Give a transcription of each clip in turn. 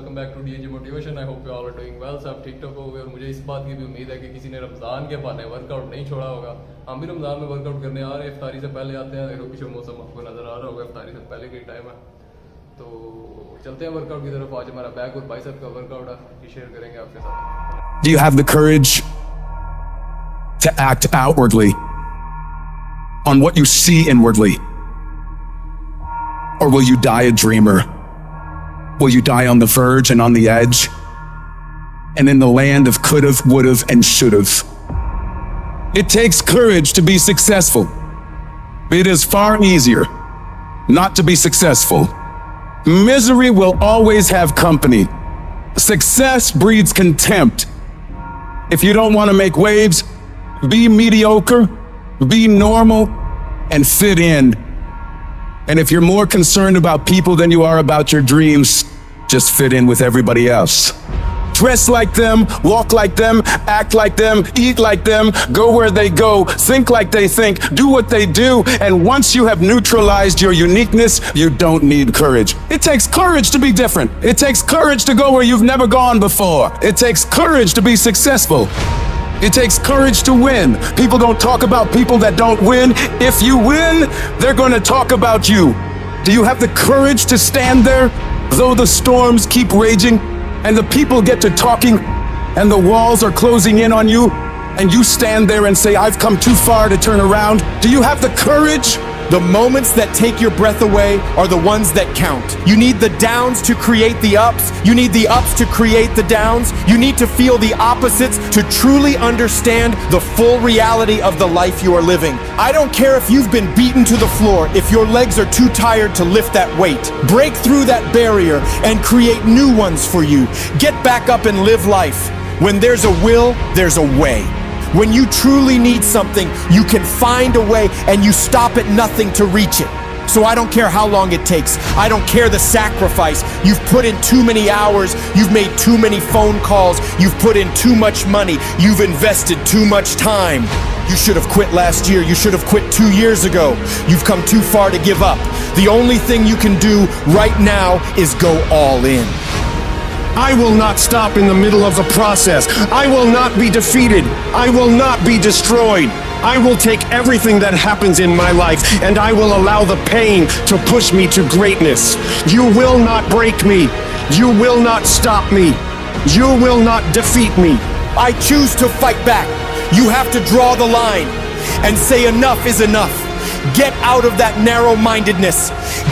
Welcome back to DJ motivation. I hope you all are doing well. सब ठीक ठाक हो गए और मुझे इस बात की भी उम्मीद है कि किसी ने रमज़ान के बहाने वर्कआउट नहीं छोड़ा होगा। हम भी रमज़ान में वर्कआउट करने आ रहे हैं, इफ्तारी से पहले आते हैं। देखो पीछे मौसम आपको नज़र आ रहा होगा, इफ्तारी से पहले का टाइम है, तो चलते हैं वर्कआउट की तरफ। आज हमारा बैक और बाइसेप का वर्कआउट है, शेयर करेंगे आपके साथ। Do you have the courage to act outwardly on what you see inwardly? Or will you die a dreamer? Will you die on the verge and on the edge? And in the land of could've, would've, and should've. It takes courage to be successful. It is far easier not to be successful. Misery will always have company. Success breeds contempt. If you don't want to make waves, be mediocre, be normal, and fit in. And if you're more concerned about people than you are about your dreams, just fit in with everybody else. Dress like them, walk like them, act like them, eat like them, go where they go, think like they think, do what they do, and once you have neutralized your uniqueness, you don't need courage. It takes courage to be different. It takes courage to go where you've never gone before. It takes courage to be successful. It takes courage to win. People don't talk about people that don't win. If you win, they're going to talk about you. Do you have the courage to stand there, though the storms keep raging, and the people get to talking, and the walls are closing in on you, and you stand there and say, I've come too far to turn around? Do you have the courage? The moments that take your breath away are the ones that count. You need the downs to create the ups. You need the ups to create the downs. You need to feel the opposites to truly understand the full reality of the life you are living. I don't care if you've been beaten to the floor, if your legs are too tired to lift that weight. Break through that barrier and create new ones for you. Get back up and live life. When there's a will, there's a way. When you truly need something, you can find a way and you stop at nothing to reach it. So I don't care how long it takes. I don't care the sacrifice. You've put in too many hours. You've made too many phone calls. You've put in too much money. You've invested too much time. You should have quit last year. You should have quit 2 years ago. You've come too far to give up. The only thing you can do right now is go all in. I will not stop in the middle of the process. I will not be defeated. I will not be destroyed. I will take everything that happens in my life and I will allow the pain to push me to greatness. You will not break me. You will not stop me. You will not defeat me. I choose to fight back. You have to draw the line and say enough is enough. Get out of that narrow-mindedness.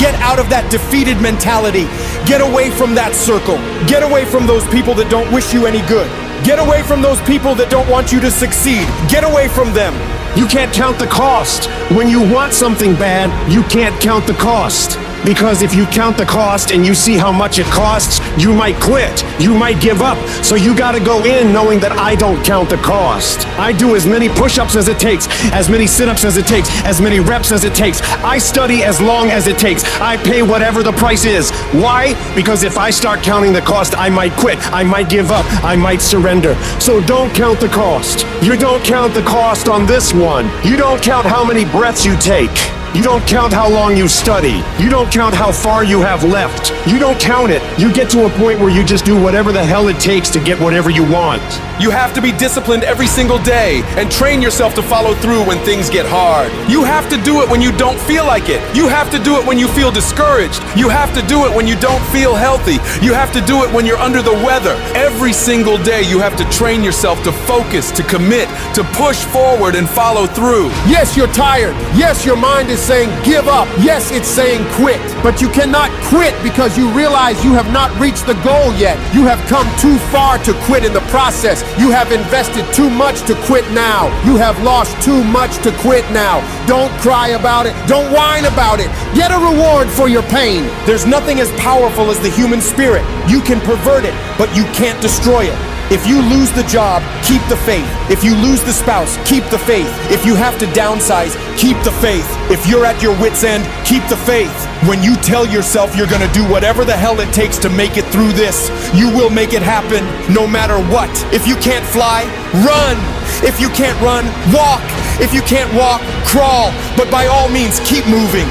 Get out of that defeated mentality. Get away from that circle. Get away from those people that don't wish you any good. Get away from those people that don't want you to succeed. Get away from them. You can't count the cost. When you want something bad, you can't count the cost. Because if you count the cost and you see how much it costs, you might quit. You might give up. So you gotta go in knowing that I don't count the cost. I do as many push-ups as it takes, as many sit-ups as it takes, as many reps as it takes. I study as long as it takes. I pay whatever the price is. Why? Because if I start counting the cost, I might quit. I might give up. I might surrender. So don't count the cost. You don't count the cost on this one. You don't count how many breaths you take. You don't count how long you study. You don't count how far you have left. You don't count it. You get to a point where you just do whatever the hell it takes to get whatever you want. You have to be disciplined every single day and train yourself to follow through when things get hard. You have to do it when you don't feel like it. You have to do it when you feel discouraged. You have to do it when you don't feel healthy. You have to do it when you're under the weather. Every single day you have to train yourself to focus, to commit, to push forward and follow through. Yes, you're tired. Yes, your mind is saying give up. Yes, it's saying quit. But you cannot quit because you realize you have not reached the goal yet. You have come too far to quit in the process. You have invested too much to quit now. You have lost too much to quit now. Don't cry about it. Don't whine about it. Get a reward for your pain. There's nothing as powerful as the human spirit. You can pervert it, but you can't destroy it. If you lose the job, keep the faith. If you lose the spouse, keep the faith. If you have to downsize, keep the faith. If you're at your wit's end, keep the faith. When you tell yourself you're gonna do whatever the hell it takes to make it through this, you will make it happen no matter what. If you can't fly, run. If you can't run, walk. If you can't walk, crawl. But by all means, keep moving.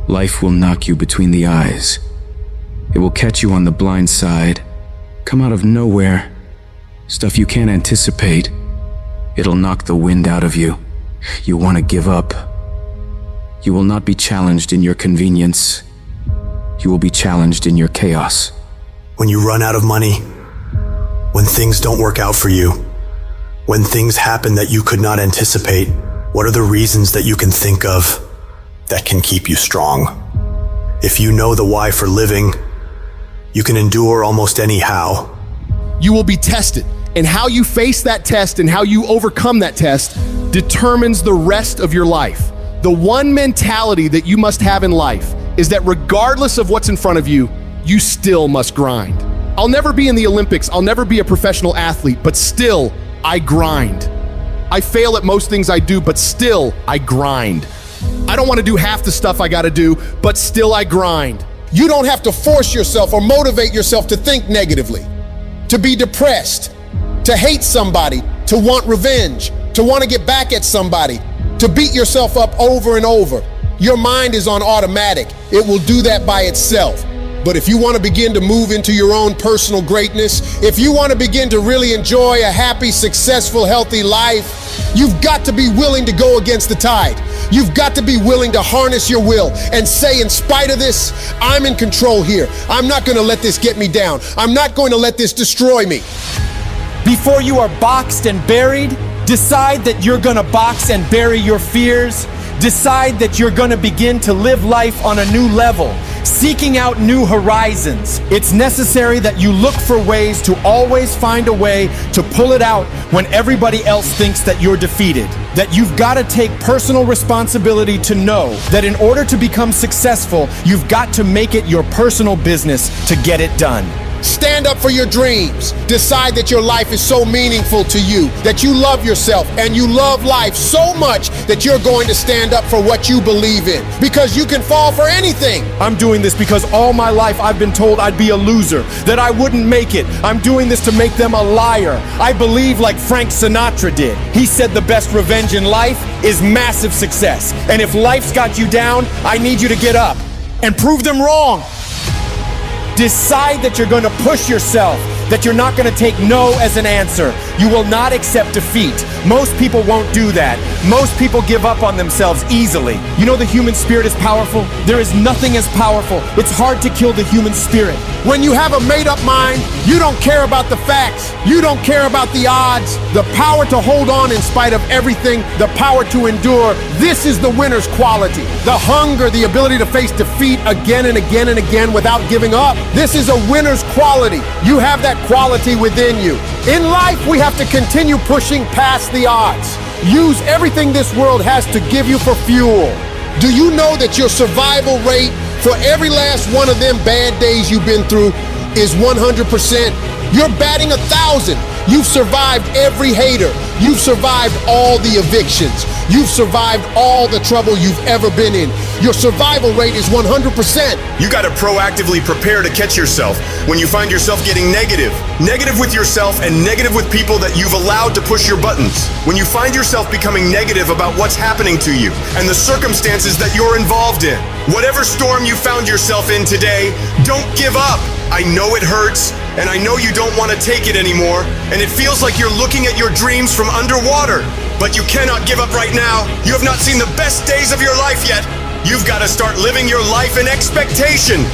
Life will knock you between the eyes. It will catch you on the blind side, come out of nowhere, stuff you can't anticipate. It'll knock the wind out of you. You want to give up. You will not be challenged in your convenience. You will be challenged in your chaos. When you run out of money, when things don't work out for you, when things happen that you could not anticipate, what are the reasons that you can think of that can keep you strong? If you know the why for living, you can endure almost anyhow. You will be tested, and how you face that test and how you overcome that test determines the rest of your life. The one mentality that you must have in life is that regardless of what's in front of you, you still must grind. I'll never be in the Olympics, I'll never be a professional athlete, but still, I grind. I fail at most things I do, but still, I grind. I don't want to do half the stuff I gotta do, but still I grind. You don't have to force yourself or motivate yourself to think negatively, to be depressed, to hate somebody, to want revenge, to want to get back at somebody, to beat yourself up over and over. Your mind is on automatic. It will do that by itself. But if you want to begin to move into your own personal greatness, if you want to begin to really enjoy a happy, successful, healthy life, you've got to be willing to go against the tide. You've got to be willing to harness your will and say, in spite of this, I'm in control here. I'm not going to let this get me down. I'm not going to let this destroy me. Before you are boxed and buried, decide that you're gonna box and bury your fears. Decide that you're gonna begin to live life on a new level, seeking out new horizons. It's necessary that you look for ways to always find a way to pull it out when everybody else thinks that you're defeated. That you've gotta take personal responsibility to know that in order to become successful, you've got to make it your personal business to get it done. Stand up for your dreams. Decide that your life is so meaningful to you, that you love yourself and you love life so much that you're going to stand up for what you believe in, because you can fall for anything. I'm doing this because all my life I've been told I'd be a loser, that I wouldn't make it. I'm doing this to make them a liar. I believe like Frank Sinatra did. He said the best revenge in life is massive success. And if life's got you down, I need you to get up and prove them wrong. Decide that you're going to push yourself, that you're not going to take no as an answer. You will not accept defeat. Most people won't do that. Most people give up on themselves easily. You know the human spirit is powerful? There is nothing as powerful. It's hard to kill the human spirit. When you have a made-up mind, you don't care about the facts. You don't care about the odds. The power to hold on in spite of everything, the power to endure, this is the winner's quality. The hunger, the ability to face defeat again and again and again without giving up. This is a winner's quality. You have that quality within you. In life, we have to continue pushing past the odds. Use everything this world has to give you for fuel. Do you know that your survival rate for every last one of them bad days you've been through is 100%? You're batting 1,000. You've survived every hater. You've survived all the evictions. You've survived all the trouble you've ever been in. Your survival rate is 100%. You gotta proactively prepare to catch yourself when you find yourself getting negative. Negative with yourself and negative with people that you've allowed to push your buttons. When you find yourself becoming negative about what's happening to you and the circumstances that you're involved in. Whatever storm you found yourself in today, don't give up. I know it hurts, and I know you don't want to take it anymore, and it feels like you're looking at your dreams from underwater. But you cannot give up right now. You have not seen the best days of your life yet. You've got to start living your life in expectation.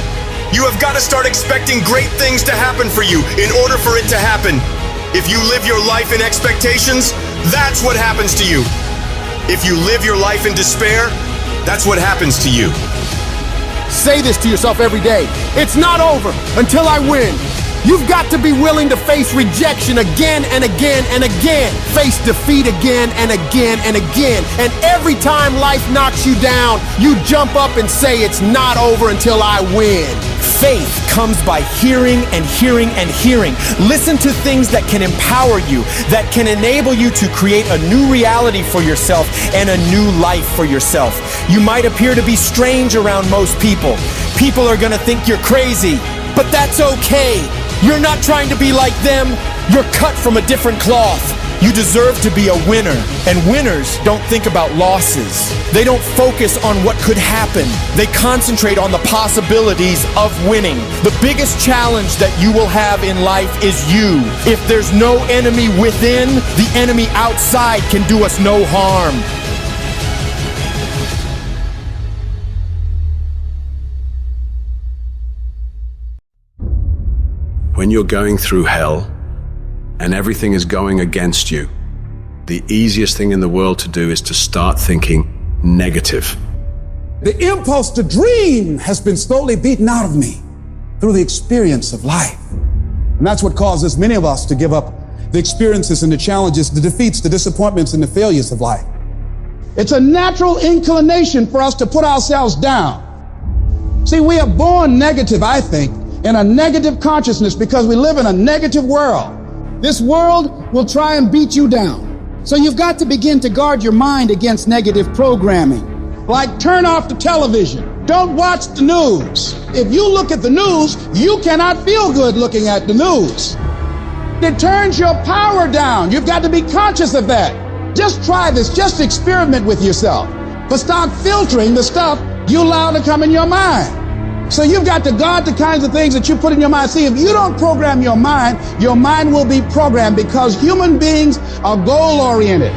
You have got to start expecting great things to happen for you in order for it to happen. If you live your life in expectations, that's what happens to you. If you live your life in despair, that's what happens to you. Say this to yourself every day. It's not over until I win. You've got to be willing to face rejection again and again and again. Face defeat again and again and again. And every time life knocks you down, you jump up and say, it's not over until I win. Faith comes by hearing and hearing and hearing. Listen to things that can empower you, that can enable you to create a new reality for yourself and a new life for yourself. You might appear to be strange around most people. People are gonna think you're crazy, but that's okay. You're not trying to be like them. You're cut from a different cloth. You deserve to be a winner, and winners don't think about losses. They don't focus on what could happen. They concentrate on the possibilities of winning. The biggest challenge that you will have in life is you. If there's no enemy within, the enemy outside can do us no harm. When you're going through hell and everything is going against you, the easiest thing in the world to do is to start thinking negative. The impulse to dream has been slowly beaten out of me through the experience of life. And that's what causes many of us to give up the experiences and the challenges, the defeats, the disappointments, and the failures of life. It's a natural inclination for us to put ourselves down. See, we are born negative, I think, in a negative consciousness because we live in a negative world. This world will try and beat you down. So you've got to begin to guard your mind against negative programming. Like turn off the television. Don't watch the news. If you look at the news, you cannot feel good looking at the news. It turns your power down. You've got to be conscious of that. Just try this. Just experiment with yourself. But start filtering the stuff you allow to come in your mind. So you've got to guard the kinds of things that you put in your mind. See, if you don't program your mind will be programmed because human beings are goal-oriented.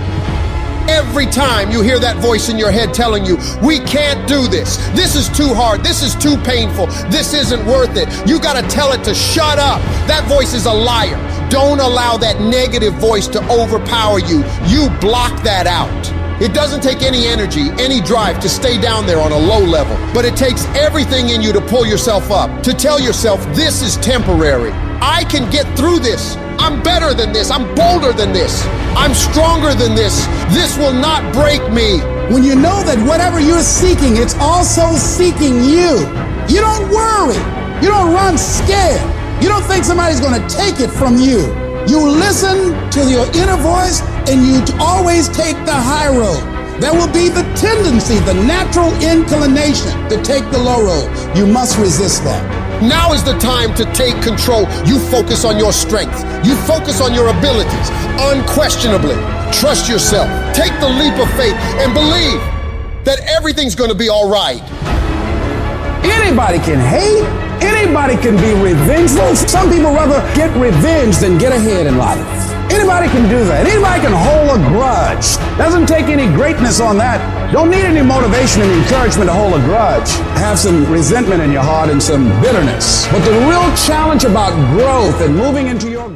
Every time you hear that voice in your head telling you, we can't do this, this is too hard, this is too painful, this isn't worth it, you gotta tell it to shut up. That voice is a liar. Don't allow that negative voice to overpower you. You block that out. It doesn't take any energy, any drive to stay down there on a low level, but it takes everything in you to pull yourself up, to tell yourself this is temporary. I can get through this. I'm better than this. I'm bolder than this. I'm stronger than this. This will not break me. When you know that whatever you're seeking, it's also seeking you. You don't worry. You don't run scared. You don't think somebody's going to take it from you. You listen to your inner voice and you always take the high road. There will be the tendency, the natural inclination to take the low road. You must resist that. Now is the time to take control. You focus on your strength. You focus on your abilities. Unquestionably, trust yourself. Take the leap of faith and believe that everything's going to be all right. Anybody can hate. Anybody can be revengeful. Some people rather get revenge than get ahead in life. Anybody can do that. Anybody can hold a grudge. Doesn't take any greatness on that. Don't need any motivation and encouragement to hold a grudge. Have some resentment in your heart and some bitterness. But the real challenge about growth and moving into your